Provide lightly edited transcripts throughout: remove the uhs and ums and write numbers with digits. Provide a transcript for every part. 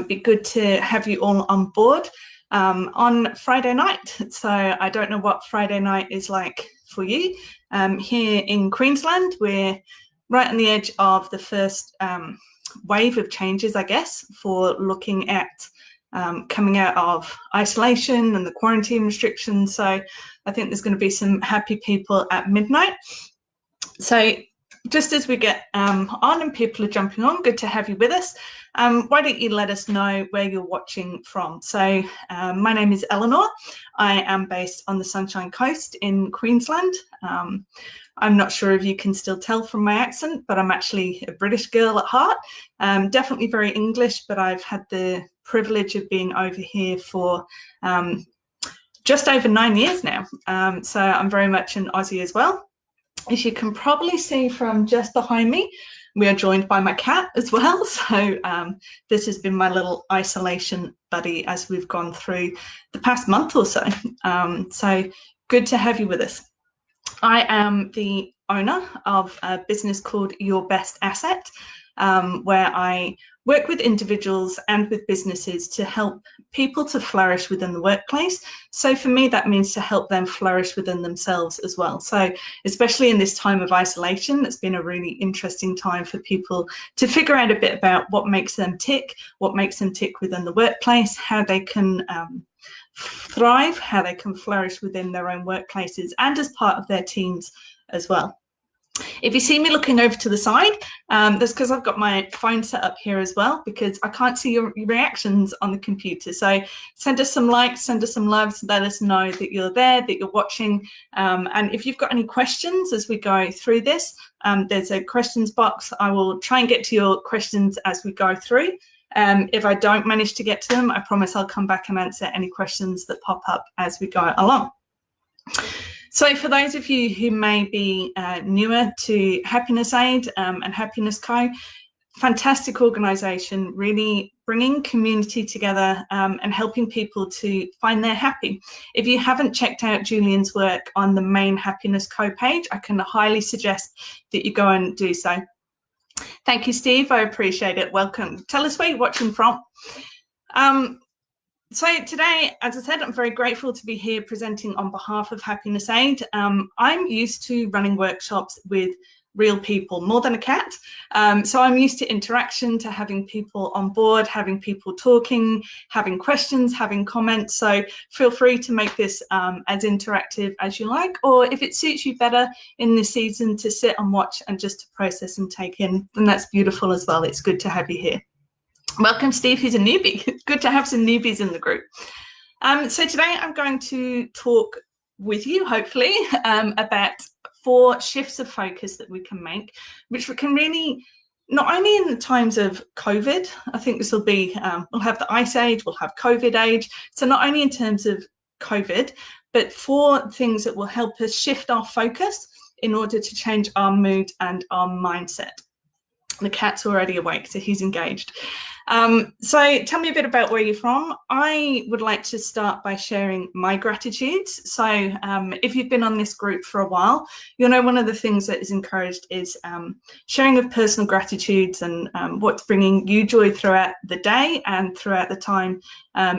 Be good to have you all on board on Friday night. So I don't know what Friday night is like for you. Here in Queensland, we're right on the edge of the first wave of changes, I guess, for looking at coming out of isolation and the quarantine restrictions. So I think there's going to be some happy people at midnight. So just as we get on and people are jumping on, good to have you with us. Why don't you let us know where you're watching from? So my name is Eleanor. I am based on the Sunshine Coast in Queensland. I'm not sure if you can still tell from my accent, but I'm actually a British girl at heart. Definitely very English, but I've had the privilege of being over here for just over 9 years now. So I'm very much an Aussie as well. As you can probably see from just behind me, we are joined by my cat as well. So this has been my little isolation buddy as we've gone through the past month or so. So good to have you with us. I am the owner of a business called Your Best Asset, where I work with individuals and with businesses to help people to flourish within the workplace. So for me, that means to help them flourish within themselves as well. So especially in this time of isolation, it's been a really interesting time for people to figure out a bit about what makes them tick within the workplace, how they can thrive, how they can flourish within their own workplaces and as part of their teams as well. If you see me looking over to the side, that's because I've got my phone set up here as well, because I can't see your reactions on the computer. So send us some likes, send us some loves, let us know that you're there, that you're watching. And if you've got any questions as we go through this, there's a questions box. I will try and get to your questions as we go through. If I don't manage to get to them, I promise I'll come back and answer any questions that pop up as we go along. So for those of you who may be newer to Happiness Aid and Happiness Co, fantastic organisation, really bringing community together and helping people to find their happy. If you haven't checked out Julian's work on the main Happiness Co page, I can highly suggest that you go and do so. Thank you, Steve. I appreciate it. Welcome. Tell us where you're watching from. So today, as I said, I'm very grateful to be here presenting on behalf of Happiness Aid. I'm used to running workshops with real people, more than a cat. So I'm used to interaction, to having people on board, having people talking, having questions, having comments. So feel free to make this as interactive as you like, or if it suits you better in this season to sit and watch and just to process and take in, then that's beautiful as well. It's good to have you here. Welcome, Steve, who's a newbie. Good to have some newbies in the group. So today I'm going to talk with you, hopefully, about 4 shifts of focus that we can make, which we can really, not only in the times of COVID, I think this will be, we'll have the ice age, we'll have COVID age. So not only in terms of COVID, but 4 things that will help us shift our focus in order to change our mood and our mindset. The cat's already awake, so he's engaged. So tell me a bit about where you're from. I would like to start by sharing my gratitudes. So if you've been on this group for a while, you'll know one of the things that is encouraged is sharing of personal gratitudes and what's bringing you joy throughout the day and throughout the time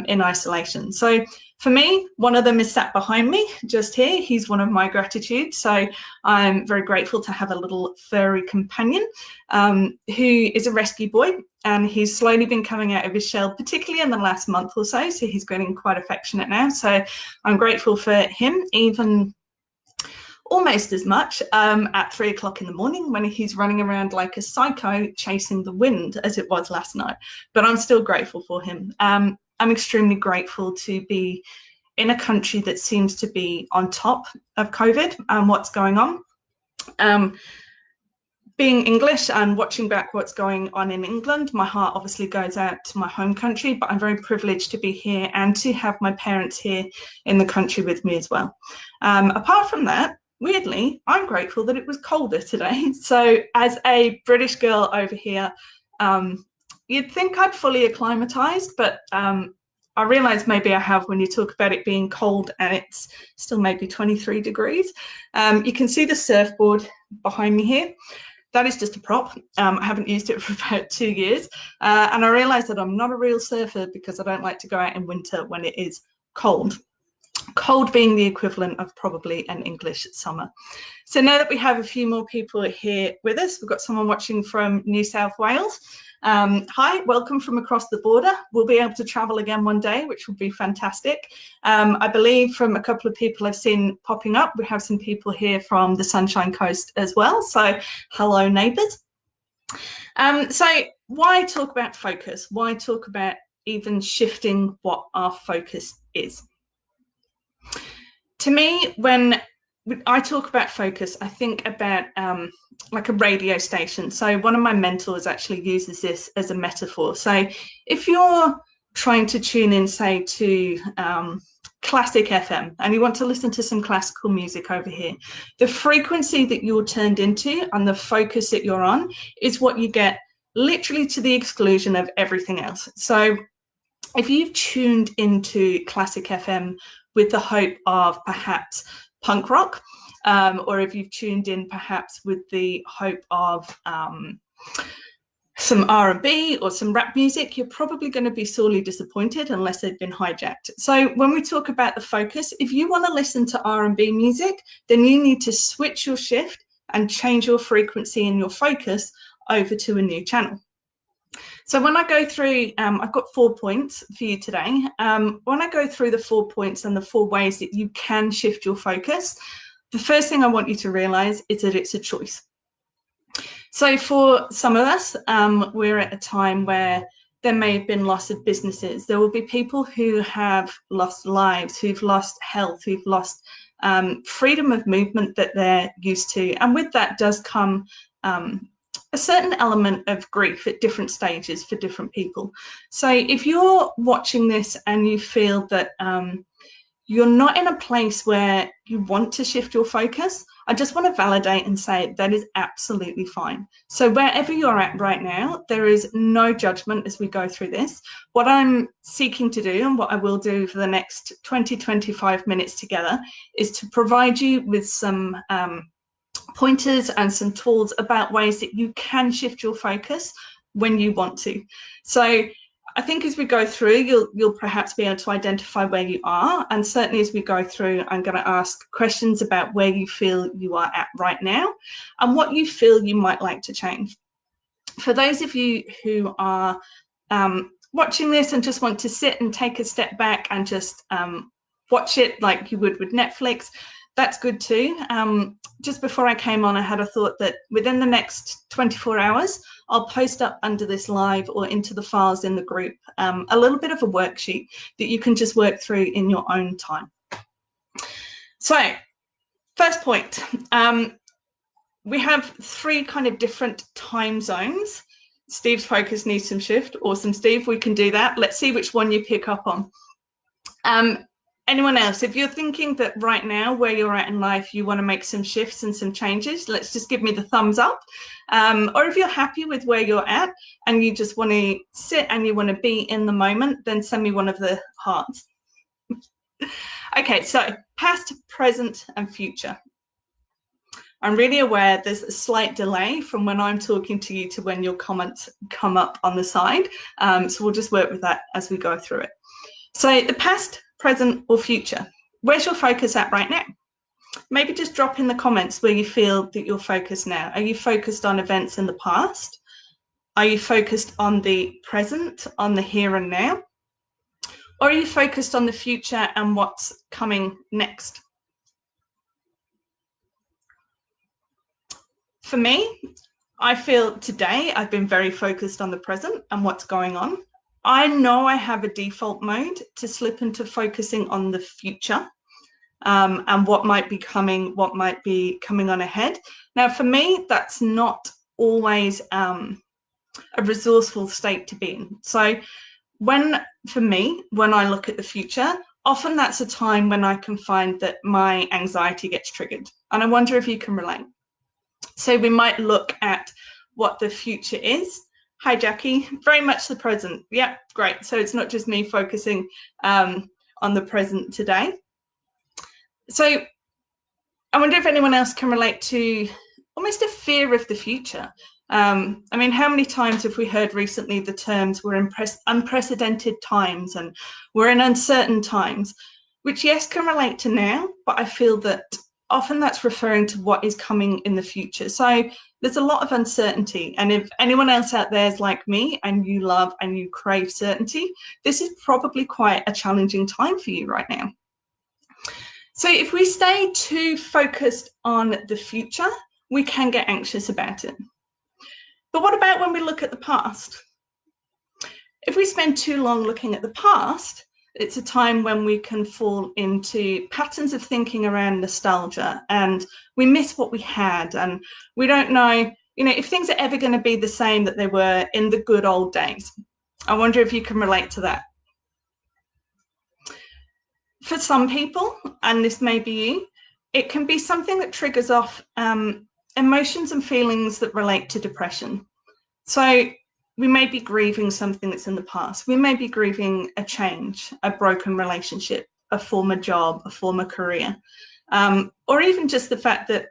in isolation. So for me, one of them is sat behind me just here. He's one of my gratitudes. So I'm very grateful to have a little furry companion who is a rescue boy, and he's slowly been coming out of his shell, particularly in the last month or so. So he's getting quite affectionate now. So I'm grateful for him, even almost as much at 3 o'clock in the morning when he's running around like a psycho chasing the wind as it was last night. But I'm still grateful for him. I'm extremely grateful to be in a country that seems to be on top of COVID and what's going on. Being English and watching back what's going on in England, my heart obviously goes out to my home country, but I'm very privileged to be here and to have my parents here in the country with me as well. Apart from that, weirdly, I'm grateful that it was colder today. So as a British girl over here, you'd think I'd fully acclimatized, but I realise maybe I have when you talk about it being cold and it's still maybe 23 degrees. You can see the surfboard behind me here. That is just a prop. I haven't used it for about 2 years. And I realized that I'm not a real surfer because I don't like to go out in winter when it is cold. Cold being the equivalent of probably an English summer. So now that we have a few more people here with us, we've got someone watching from New South Wales. Hi, welcome from across the border. We'll be able to travel again one day, which will be fantastic. I believe from a couple of people I've seen popping up, we have some people here from the Sunshine Coast as well. So hello, neighbours. So why talk about focus? Why talk about even shifting what our focus is? To me, when I talk about focus, I think about like a radio station. So one of my mentors actually uses this as a metaphor. So if you're trying to tune in, say, to classic FM and you want to listen to some classical music over here, the frequency that you're turned into and the focus that you're on is what you get, literally to the exclusion of everything else. So if you've tuned into classic FM with the hope of perhaps punk rock, or if you've tuned in perhaps with the hope of some R&B or some rap music, you're probably going to be sorely disappointed unless they've been hijacked. So when we talk about the focus, if you want to listen to R&B music, then you need to switch your shift and change your frequency and your focus over to a new channel. So when I go through, I've got 4 points for you today. When I go through the 4 points and the 4 ways that you can shift your focus, the first thing I want you to realize is that it's a choice. So for some of us, we're at a time where there may have been loss of businesses. There will be people who have lost lives, who've lost health, who've lost freedom of movement that they're used to. And with that does come a certain element of grief at different stages for different people. So if you're watching this and you feel that you're not in a place where you want to shift your focus, I just want to validate and say that is absolutely fine. So wherever you're at right now, there is no judgment as we go through this. What I'm seeking to do and what I will do for the next 20-25 minutes together is to provide you with some pointers and some tools about ways that you can shift your focus when you want to. So I think as we go through, you'll perhaps be able to identify where you are. And certainly as we go through, I'm going to ask questions about where you feel you are at right now and what you feel you might like to change. For those of you who are watching this and just want to sit and take a step back and just watch it like you would with Netflix, that's good too. Just before I came on, I had a thought that within the next 24 hours, I'll post up under this live or into the files in the group a little bit of a worksheet that you can just work through in your own time. So first point, we have 3 kind of different time zones. Steve's focus needs some shift. Awesome, Steve, we can do that. Let's see which one you pick up on. Anyone else, if you're thinking that right now where you're at in life, you want to make some shifts and some changes, let's just give me the thumbs up. Or if you're happy with where you're at and you just want to sit and you want to be in the moment, then send me one of the hearts. Okay, so past, present, and future. I'm really aware there's a slight delay from when I'm talking to you to when your comments come up on the side. So we'll just work with that as we go through it. So the past, present, or future. Where's your focus at right now? Maybe just drop in the comments where you feel that you're focused now. Are you focused on events in the past? Are you focused on the present, on the here and now? Or are you focused on the future and what's coming next? For me, I feel today I've been very focused on the present and what's going on. I know I have a default mode to slip into focusing on the future and what might be coming on ahead. Now, for me, that's not always a resourceful state to be in. So for me, when I look at the future, often that's a time when I can find that my anxiety gets triggered. And I wonder if you can relate. So we might look at what the future is. Hi, Jackie. Very much the present. Yeah, great. So it's not just me focusing on the present today. So I wonder if anyone else can relate to almost a fear of the future. I mean, how many times have we heard recently the terms we're in unprecedented times and we're in uncertain times, which yes, can relate to now, but I feel that often that's referring to what is coming in the future. So there's a lot of uncertainty. And if anyone else out there is like me and you love and you crave certainty, this is probably quite a challenging time for you right now. So if we stay too focused on the future, we can get anxious about it. But what about when we look at the past? If we spend too long looking at the past, it's a time when we can fall into patterns of thinking around nostalgia, and we miss what we had, and we don't know, if things are ever going to be the same that they were in the good old days. I wonder if you can relate to that. For some people, and this may be you, it can be something that triggers off emotions and feelings that relate to depression. So we may be grieving something that's in the past. We may be grieving a change, a broken relationship, a former job, a former career, or even just the fact that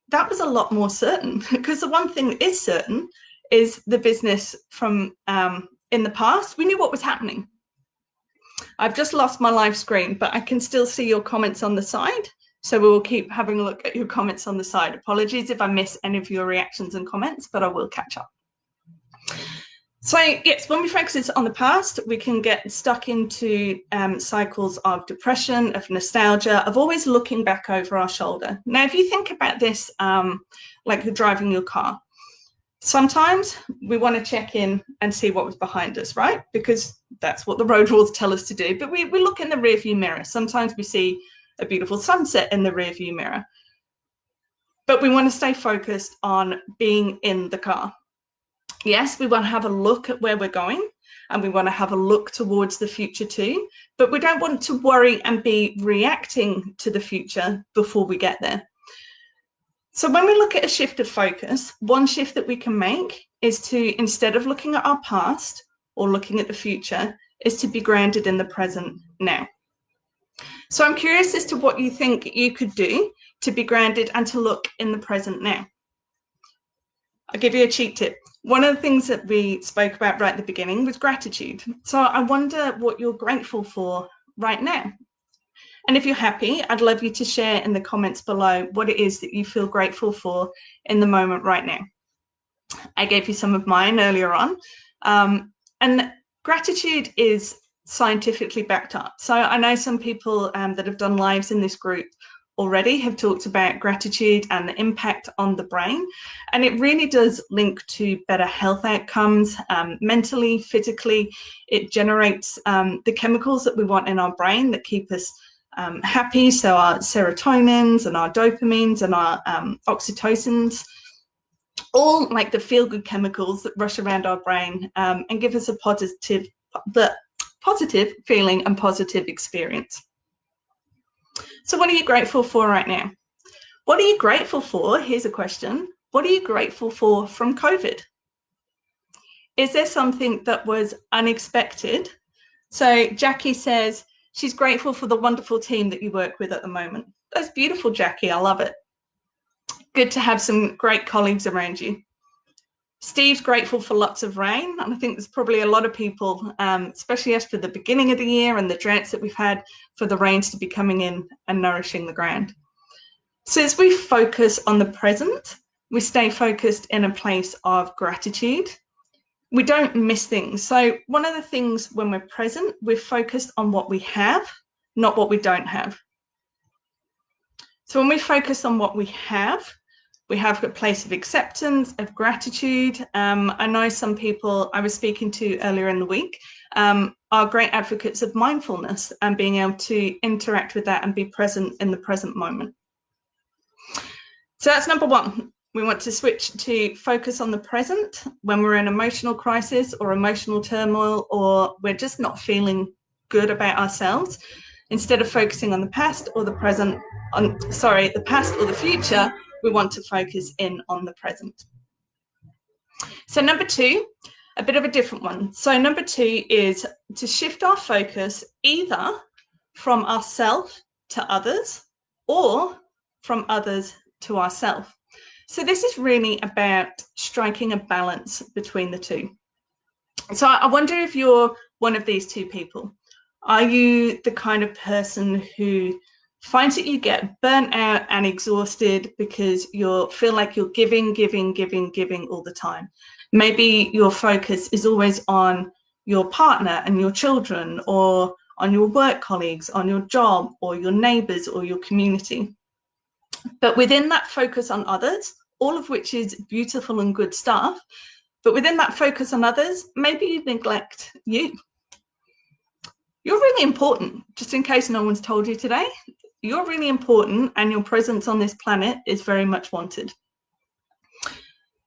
that was a lot more certain. Because the one thing that is certain is the business from in the past. We knew what was happening. I've just lost my live screen, but I can still see your comments on the side. So we will keep having a look at your comments on the side. Apologies if I miss any of your reactions and comments, but I will catch up. So yes, when we focus on the past, we can get stuck into cycles of depression, of nostalgia, of always looking back over our shoulder. Now, if you think about this, like you're driving your car, sometimes we want to check in and see what was behind us, right? Because that's what the road rules tell us to do. But we look in the rearview mirror. Sometimes we see a beautiful sunset in the rearview mirror. But we want to stay focused on being in the car. Yes, we want to have a look at where we're going, and we want to have a look towards the future too, but we don't want to worry and be reacting to the future before we get there. So when we look at a shift of focus, one shift that we can make is to, instead of looking at our past or looking at the future, is to be grounded in the present now. So I'm curious as to what you think you could do to be grounded and to look in the present now. I'll give you a cheat tip. One of the things that we spoke about right at the beginning was gratitude. So I wonder what you're grateful for right now. And if you're happy, I'd love you to share in the comments below what it is that you feel grateful for in the moment right now. I gave you some of mine earlier on. And gratitude is scientifically backed up. So I know some people that have done lives in this group already have talked about gratitude and the impact on the brain, and it really does link to better health outcomes, mentally, physically. It generates the chemicals that we want in our brain that keep us happy, so our serotonins and our dopamines and our oxytocins, all like the feel-good chemicals that rush around our brain and give us a positive feeling and positive experience. So what are you grateful for right now? What are you grateful for? Here's a question. What are you grateful for from COVID? Is there something that was unexpected? So Jackie says she's grateful for the wonderful team that you work with at the moment. That's beautiful, Jackie. I love it. Good to have some great colleagues around you. Steve's grateful for lots of rain, and I think there's probably a lot of people, especially as for the beginning of the year and the droughts that we've had, for the rains to be coming in and nourishing the ground. So as we focus on the present, we stay focused in a place of gratitude. We don't miss things. So one of the things when we're present, we're focused on what we have, not what we don't have. So when we focus on what we have a place of acceptance, of gratitude. I know some people I was speaking to earlier in the week are great advocates of mindfulness and being able to interact with that and be present in the present moment. So that's number one. We want to switch to focus on the present when we're in emotional crisis or emotional turmoil, or we're just not feeling good about ourselves. Instead of focusing on the past or the present, the past or the future, we want to focus in on the present. So number two, a bit of a different one. So number two is to shift our focus either from ourselves to others or from others to ourselves. So this is really about striking a balance between the two. So I wonder if you're one of these two people. Are you the kind of person who finds that you get burnt out and exhausted because you feel like you're giving all the time? Maybe your focus is always on your partner and your children, or on your work colleagues, on your job, or your neighbors, or your community. But within that focus on others, all of which is beautiful and good stuff, but within that focus on others, maybe you neglect you. You're really important, just in case no one's told you today. You're really important, and your presence on this planet is very much wanted.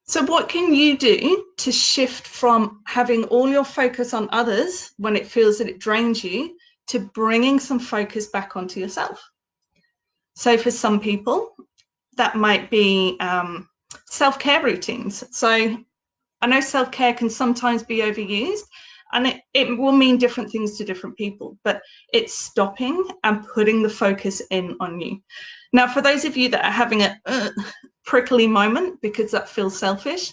So what can you do to shift from having all your focus on others when it feels that it drains you, to bringing some focus back onto yourself? So for some people, that might be self-care routines. So I know self-care can sometimes be overused, and it will mean different things to different people, but it's stopping and putting the focus in on you. Now, for those of you that are having a prickly moment because that feels selfish,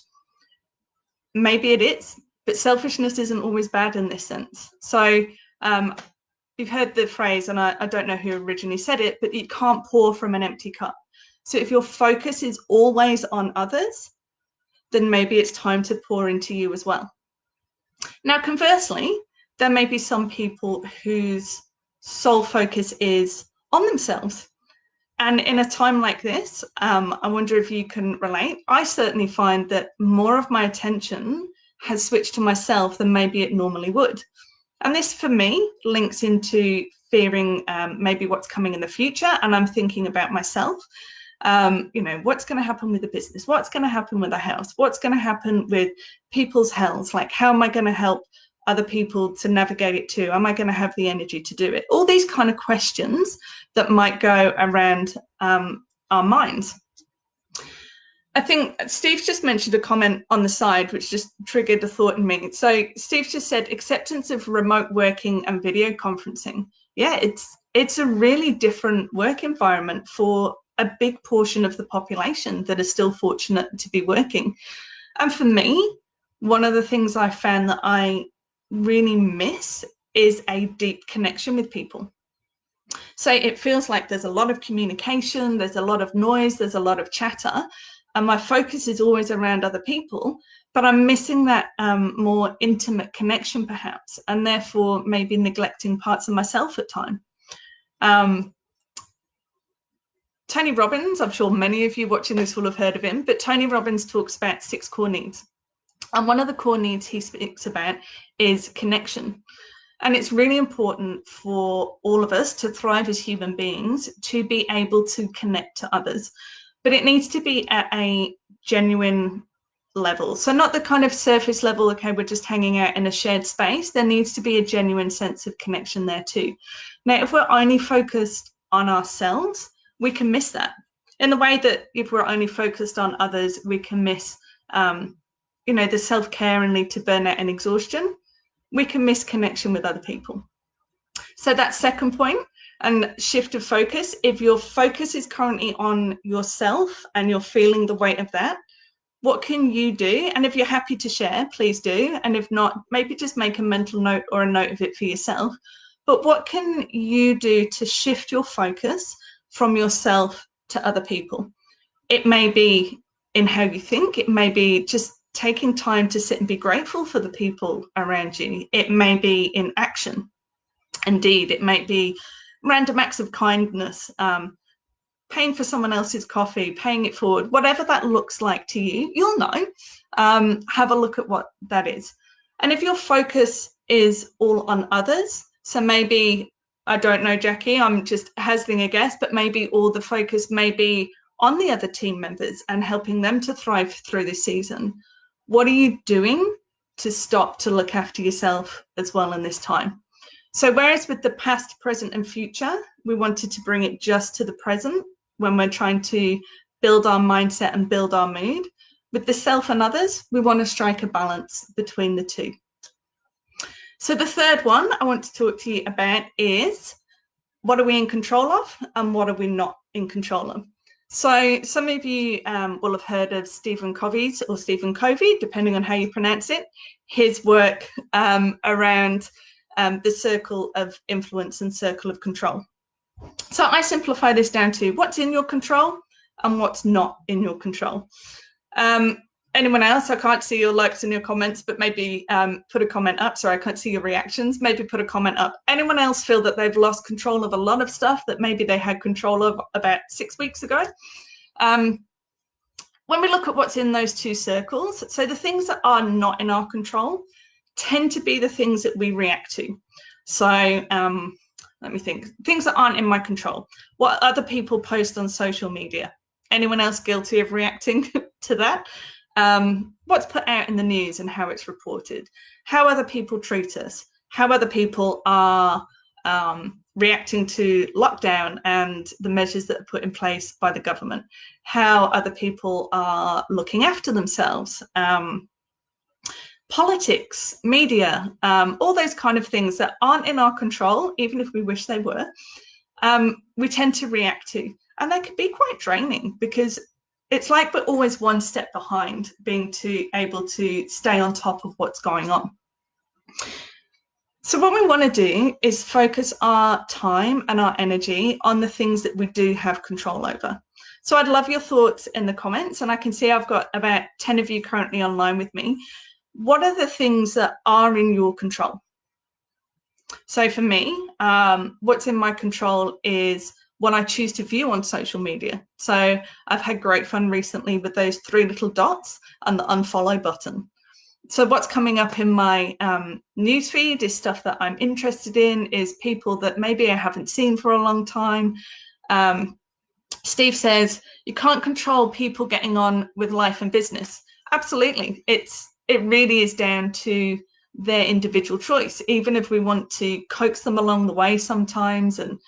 maybe it is, but selfishness isn't always bad in this sense. So you've heard the phrase, and I don't know who originally said it, but you can't pour from an empty cup. So if your focus is always on others, then maybe it's time to pour into you as well. Now, conversely, there may be some people whose sole focus is on themselves. And in a time like this, I wonder if you can relate. I certainly find that more of my attention has switched to myself than maybe it normally would. And this, for me, links into fearing maybe what's coming in the future. And I'm thinking about myself. What's going to happen with the business? What's going to happen with the house? What's going to happen with people's health? Like, how am I going to help other people to navigate it too? Am I going to have the energy to do it? All these kind of questions that might go around our minds. I think Steve just mentioned a comment on the side which just triggered a thought in me. So Steve just said acceptance of remote working and video conferencing. Yeah, it's a really different work environment for a big portion of the population that are still fortunate to be working. And for me, one of the things I found that I really miss is a deep connection with people. So it feels like there's a lot of communication, there's a lot of noise, there's a lot of chatter, and my focus is always around other people, but I'm missing that more intimate connection perhaps, and therefore maybe neglecting parts of myself at times. Tony Robbins, I'm sure many of you watching this will have heard of him, but Tony Robbins talks about 6 core needs. And one of the core needs he speaks about is connection. And it's really important for all of us to thrive as human beings to be able to connect to others. But it needs to be at a genuine level. So not the kind of surface level, okay, we're just hanging out in a shared space. There needs to be a genuine sense of connection there too. Now, if we're only focused on ourselves, we can miss that. In the way that if we're only focused on others, we can miss, the self-care and lead to burnout and exhaustion. We can miss connection with other people. So that second point, and shift of focus, if your focus is currently on yourself and you're feeling the weight of that, what can you do? And if you're happy to share, please do. And if not, maybe just make a mental note or a note of it for yourself. But what can you do to shift your focus from yourself to other people? It may be in how you think. It may be just taking time to sit and be grateful for the people around you. It may be in action. Indeed, it might be random acts of kindness, paying for someone else's coffee, paying it forward, whatever that looks like to you, you'll know. Have a look at what that is. And if your focus is all on others, so maybe, I don't know, Jackie, I'm just hazarding a guess, but maybe all the focus may be on the other team members and helping them to thrive through this season. What are you doing to stop to look after yourself as well in this time? So whereas with the past, present and future, we wanted to bring it just to the present when we're trying to build our mindset and build our mood, with the self and others, we want to strike a balance between the two. So the third one I want to talk to you about is, what are we in control of and what are we not in control of? So some of you will have heard of Stephen Covey's or Stephen Covey, depending on how you pronounce it, his work around the circle of influence and circle of control. So I simplify this down to what's in your control and what's not in your control. Anyone else? I can't see your likes and your comments, but maybe put a comment up. Sorry, I can't see your reactions. Maybe put a comment up. Anyone else feel that they've lost control of a lot of stuff that maybe they had control of about 6 weeks ago? When we look at what's in those two circles, so the things that are not in our control tend to be the things that we react to. So let me think. Things that aren't in my control. What other people post on social media? Anyone else guilty of reacting to that? What's put out in the news and how it's reported, how other people treat us, how other people are reacting to lockdown and the measures that are put in place by the government, how other people are looking after themselves, politics, media, all those kind of things that aren't in our control, even if we wish they were, we tend to react to. And they can be quite draining because it's like we're always one step behind being able to stay on top of what's going on. So what we want to do is focus our time and our energy on the things that we do have control over. So I'd love your thoughts in the comments, and I can see I've got about 10 of you currently online with me. What are the things that are in your control? So for me, what's in my control is what I choose to view on social media. So I've had great fun recently with those 3 little dots and the unfollow button. So what's coming up in my newsfeed is stuff that I'm interested in, is people that maybe I haven't seen for a long time. Steve says, you can't control people getting on with life and business. Absolutely. It really is down to their individual choice, even if we want to coax them along the way sometimes and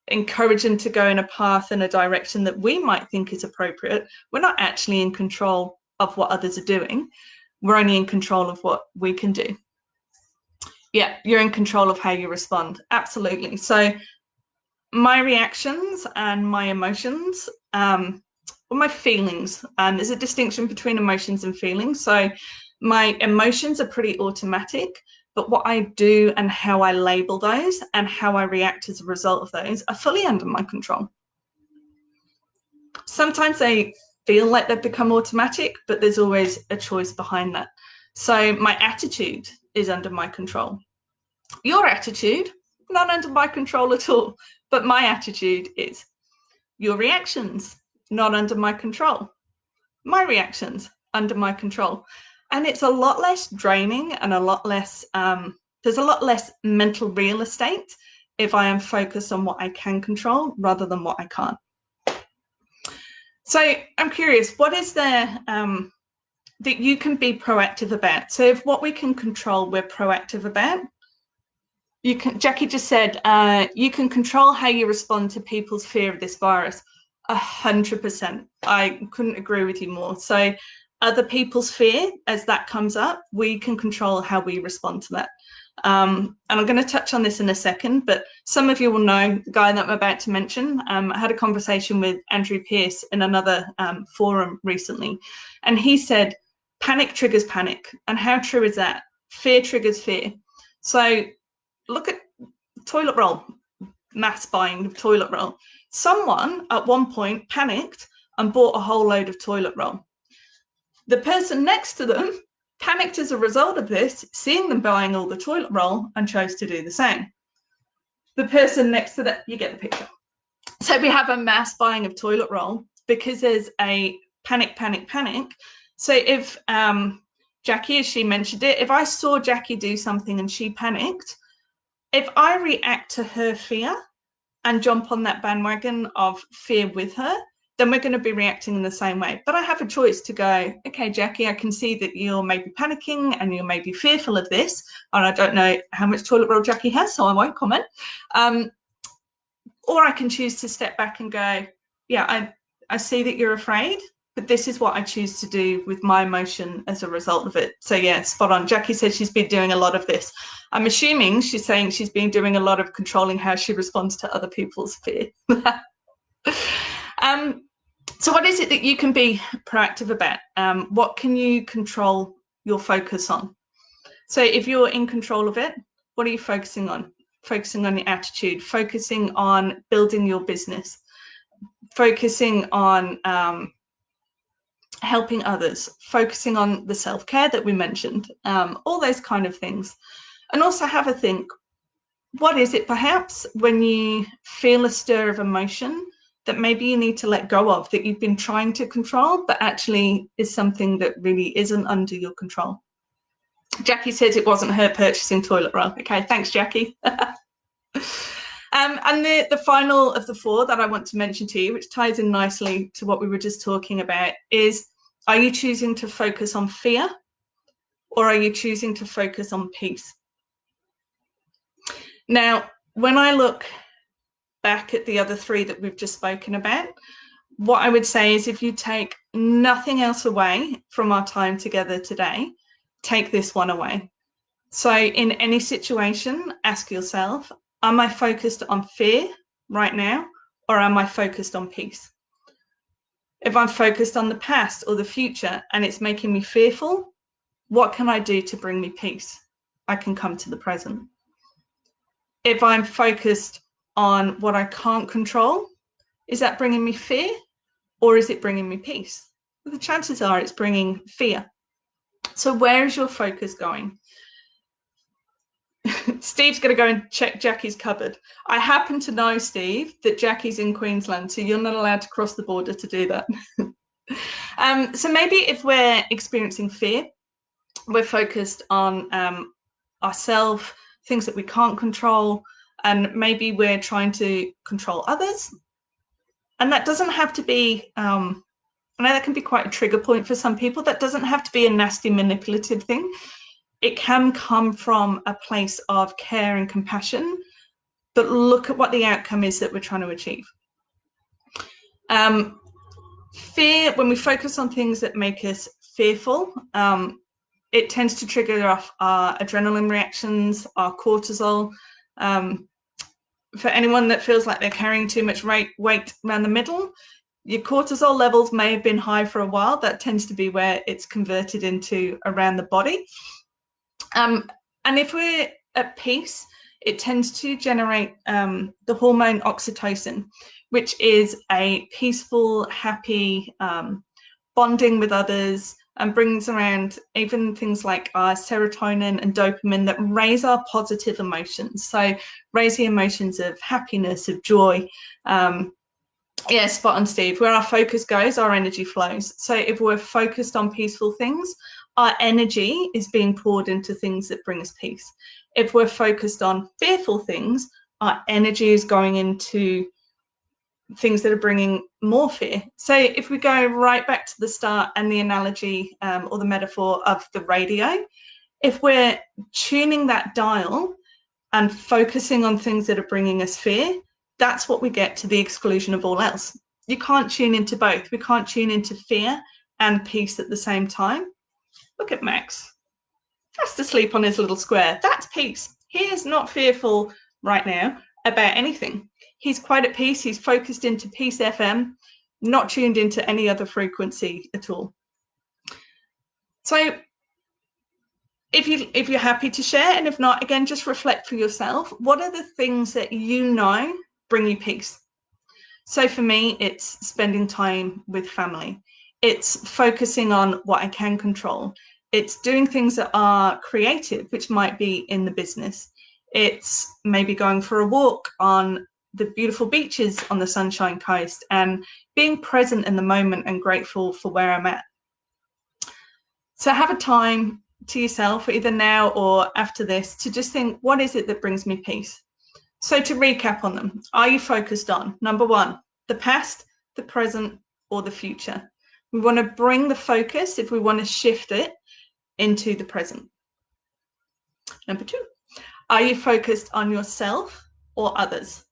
encourage them to go in a path in a direction that we might think is appropriate. We're not actually in control of what others are doing. We're only in control of what we can do. Yeah, you're in control of how you respond. Absolutely. So my reactions and my emotions, or my feelings, there's a distinction between emotions and feelings. So my emotions are pretty automatic, but what I do and how I label those and how I react as a result of those are fully under my control. Sometimes they feel like they've become automatic, but there's always a choice behind that. So my attitude is under my control. Your attitude, not under my control at all, but my attitude is. Your reactions, not under my control. My reactions, under my control. And it's a lot less draining and a lot less, there's a lot less mental real estate if I am focused on what I can control rather than what I can't. So I'm curious, what is there that you can be proactive about? So if what we can control, we're proactive about, you can, Jackie just said, you can control how you respond to people's fear of this virus. 100%. I couldn't agree with you more. So other people's fear, as that comes up, we can control how we respond to that. And I'm going to touch on this in a second, but some of you will know the guy that I'm about to mention. I had a conversation with Andrew Pierce in another forum recently, and he said, panic triggers panic. And how true is that? Fear triggers fear. So look at toilet roll, mass buying of toilet roll. Someone at one point panicked and bought a whole load of toilet roll. The person next to them panicked as a result of this, seeing them buying all the toilet roll, and chose to do the same. The person next to that, you get the picture. So we have a mass buying of toilet roll because there's a panic. So if Jackie, as she mentioned it, if I saw Jackie do something and she panicked, if I react to her fear and jump on that bandwagon of fear with her, then we're going to be reacting in the same way. But I have a choice to go, okay, Jackie, I can see that you're maybe panicking and you're maybe fearful of this. And I don't know how much toilet roll Jackie has, so I won't comment. Or I can choose to step back and go, yeah, I see that you're afraid, but this is what I choose to do with my emotion as a result of it. So yeah, spot on. Jackie said she's been doing a lot of this. I'm assuming she's saying she's been doing a lot of controlling how she responds to other people's fear. So what is it that you can be proactive about? What can you control your focus on? So if you're in control of it, what are you focusing on? Focusing on your attitude, focusing on building your business, focusing on helping others, focusing on the self-care that we mentioned, all those kind of things. And also have a think, what is it perhaps when you feel a stir of emotion that maybe you need to let go of, that you've been trying to control, but actually is something that really isn't under your control? Jackie says it wasn't her purchasing toilet roll. Okay, thanks, Jackie. And the final of the four that I want to mention to you, which ties in nicely to what we were just talking about, is, are you choosing to focus on fear or are you choosing to focus on peace? Now, when I look back at the other three that we've just spoken about, what I would say is, if you take nothing else away from our time together today, take this one away. So in any situation, ask yourself, am I focused on fear right now, or am I focused on peace? If I'm focused on the past or the future and it's making me fearful, what can I do to bring me peace? I can come to the present. If I'm focused on what I can't control, is that bringing me fear or is it bringing me peace? Well, the chances are it's bringing fear. So where is your focus going? Steve's going to go and check Jackie's cupboard. I happen to know, Steve, that Jackie's in Queensland, so you're not allowed to cross the border to do that. So maybe if we're experiencing fear, we're focused on ourselves, things that we can't control, and maybe we're trying to control others. And that doesn't have to be, I know that can be quite a trigger point for some people. That doesn't have to be a nasty, manipulative thing. It can come from a place of care and compassion, but look at what the outcome is that we're trying to achieve. Fear, when we focus on things that make us fearful, it tends to trigger off our adrenaline reactions, our cortisol. For anyone that feels like they're carrying too much weight around the middle, your cortisol levels may have been high for a while. That tends to be where it's converted into around the body. And if we're at peace, it tends to generate the hormone oxytocin, which is a peaceful, happy bonding with others, and brings around even things like serotonin and dopamine that raise our positive emotions. So raise the emotions of happiness, of joy. Yeah, spot on, Steve. Where our focus goes, our energy flows. So if we're focused on peaceful things, our energy is being poured into things that bring us peace. If we're focused on fearful things, our energy is going into things that are bringing more fear. So if we go right back to the start and the analogy or the metaphor of the radio, if we're tuning that dial and focusing on things that are bringing us fear, that's what we get, to the exclusion of all else. You can't tune into both. We can't tune into fear and peace at the same time. Look at Max, fast asleep on his little square. That's peace. He is not fearful right now about anything. He's quite at peace. He's focused into Peace FM, not tuned into any other frequency at all. So if you're happy to share, and if not, again, just reflect for yourself. What are the things that you know bring you peace? So for me, it's spending time with family. It's focusing on what I can control. It's doing things that are creative, which might be in the business. It's maybe going for a walk on the beautiful beaches on the Sunshine Coast and being present in the moment and grateful for where I'm at. So have a time to yourself, either now or after this, to just think, what is it that brings me peace? So to recap on them, are you focused on, number one, the past, the present, or the future? We want to bring the focus, if we want to shift it, into the present. Number two, are you focused on yourself or others?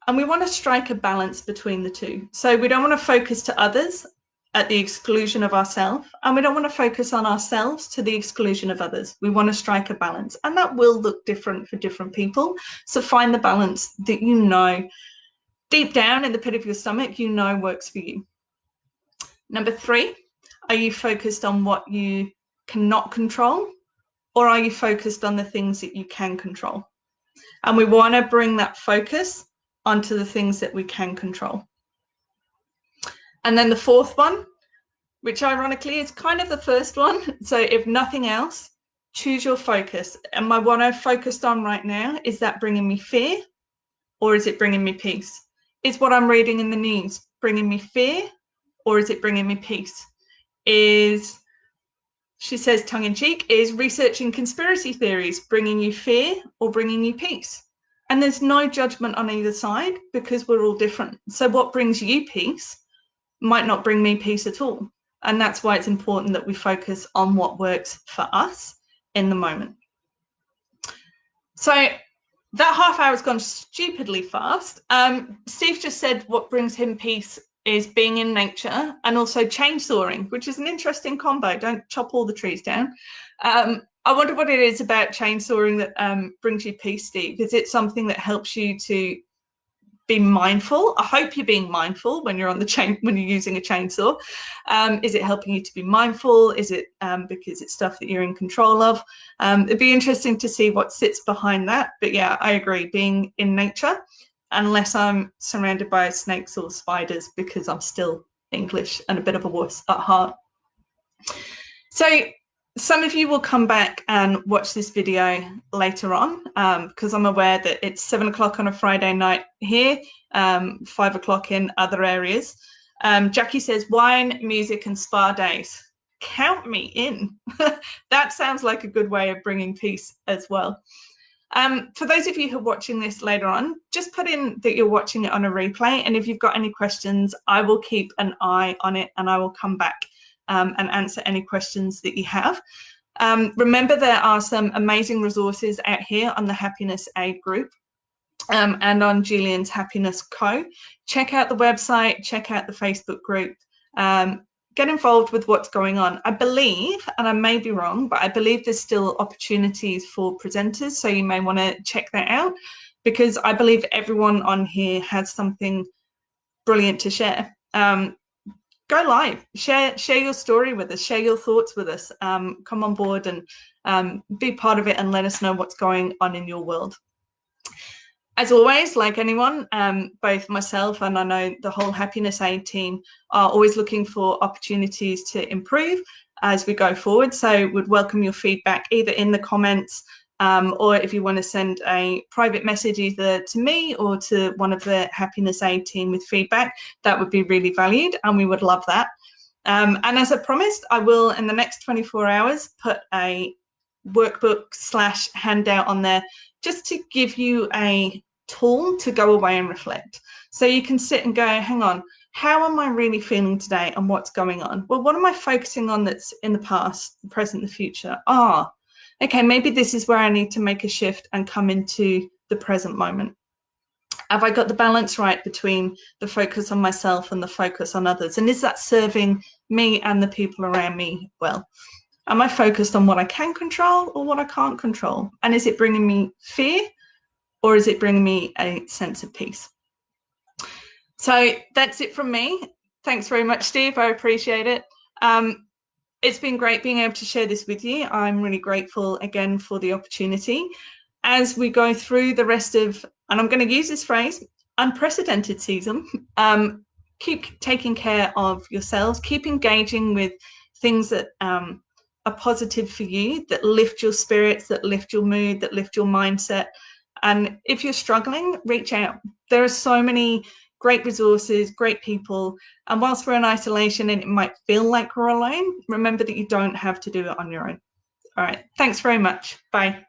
And we want to strike a balance between the two. So we don't want to focus to others at the exclusion of ourselves, and we don't want to focus on ourselves to the exclusion of others. We want to strike a balance, and that will look different for different people. So find the balance that you know deep down in the pit of your stomach, you know works for you. Number 3, are you focused on what you cannot control, or are you focused on the things that you can control? And we want to bring that focus onto the things that we can control. And then the 4th one, which ironically is kind of the first one. So if nothing else, choose your focus. And what I've focused on right now, is that bringing me fear, or is it bringing me peace? Is what I'm reading in the news bringing me fear, or is it bringing me peace? Is, she says tongue in cheek, is researching conspiracy theories bringing you fear or bringing you peace? And there's no judgment on either side, because we're all different. So what brings you peace might not bring me peace at all. And that's why it's important that we focus on what works for us in the moment. So that half hour has gone stupidly fast. Steve just said what brings him peace is being in nature and also chainsawing, which is an interesting combo. Don't chop all the trees down. I wonder what it is about chainsawing that brings you peace, Steve. Is it something that helps you to be mindful? I hope you're being mindful when you're on the when you're using a chainsaw. Is it helping you to be mindful? Is it because it's stuff that you're in control of? It'd be interesting to see what sits behind that. But yeah, I agree, being in nature, unless I'm surrounded by snakes or spiders, because I'm still English and a bit of a wuss at heart. So some of you will come back and watch this video later on, because I'm aware that it's 7 o'clock on a Friday night here, 5 o'clock in other areas. Jackie says wine, music and spa days. Count me in. That sounds like a good way of bringing peace as well. For those of you who are watching this later on, just put in that you're watching it on a replay, and if you've got any questions, I will keep an eye on it and I will come back and answer any questions that you have. Remember, there are some amazing resources out here on the Happiness Aid group and on Julian's Happiness Co. Check out the website, check out the Facebook group, get involved with what's going on. I believe, and I may be wrong, but I believe there's still opportunities for presenters, so you may want to check that out, because I believe everyone on here has something brilliant to share. Go live, share your story with us, share your thoughts with us, come on board and be part of it and let us know what's going on in your world. As always, like anyone, both myself and I know the whole Happiness Aid team are always looking for opportunities to improve as we go forward. So would welcome your feedback either in the comments, or if you want to send a private message either to me or to one of the Happiness Aid team with feedback, that would be really valued and we would love that. And as I promised, I will in the next 24 hours put a workbook / handout on there just to give you a tool to go away and reflect. So you can sit and go, hang on, how am I really feeling today and what's going on? Well, what am I focusing on that's in the past, the present, the future? Okay, maybe this is where I need to make a shift and come into the present moment. Have I got the balance right between the focus on myself and the focus on others? And is that serving me and the people around me well? Am I focused on what I can control or what I can't control? And is it bringing me fear or is it bringing me a sense of peace? So that's it from me. Thanks very much, Steve. I appreciate it. It's been great being able to share this with you. I'm really grateful again for the opportunity. As we go through the rest of, and I'm going to use this phrase, unprecedented season, keep taking care of yourselves, keep engaging with things that are positive for you, that lift your spirits, that lift your mood, that lift your mindset. And if you're struggling, reach out. There are so many great resources, great people. And whilst we're in isolation and it might feel like we're alone, remember that you don't have to do it on your own. All right. Thanks very much. Bye.